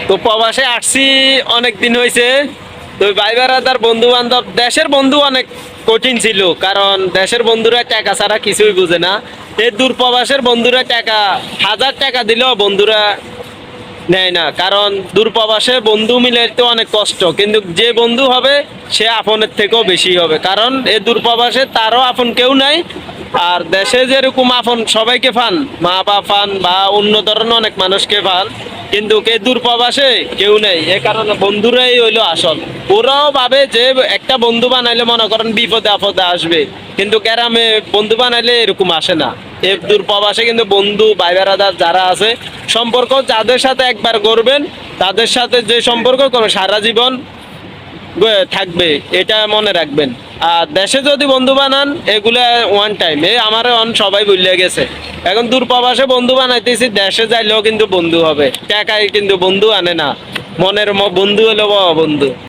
তো প্রবাসে আসছি অনেক দিন হয়েছে। তো ভাই বেড়াদার বন্ধু বান্ধব দেশের বন্ধু অনেক কঠিন ছিল, কারণ দেশের বন্ধুরা টাকা ছাড়া কিছুই বুঝে না। এই দূর প্রবাসের বন্ধুরা টাকা 1000 টাকা দিলেও বন্ধুরা নেয় না, কারণ দূর প্রবাসে বন্ধু মিলে তো অনেক কষ্ট, কিন্তু যে বন্ধু হবে সে আপনের থেকেও বেশি হবে, কারণ এই দূর প্রবাসে তারও আপন কেউ নাই। আর দেশে যেরকম আপন সবাইকে পান, মা বাবা পান বা অন্য ধরনের অনেক মানুষকে পান, কিন্তু কে দূর প্রবাসে কেউ নেই। এ কারণে বন্ধুরাই হইলো আসল। ওরাও ভাবে যে একটা বন্ধু বানাইলে মনে করেন বিপদে আপদে আসবে, কিন্তু গ্রামে বন্ধু বানাইলে এরকম আসে না। এ দূর প্রবাসে কিন্তু বন্ধু ভাই বেড়াদার যারা আছে, সম্পর্ক যাদের সাথে একবার করবেন তাদের সাথে যে সম্পর্ক করবে সারা জীবন থাকবে, এটা মনে রাখবেন। আর দেশে যদি বন্ধু বানান এগুলা ওয়ান টাইম, আমার সবাই ভুলে গেছে। এখন দূর প্রবাসে বন্ধু বানাইতেছি, দেশে যাইলেও কিন্তু বন্ধু হবে, টাকায় কিন্তু বন্ধু আনে না। মনের বন্ধু হলো বাবা বন্ধু।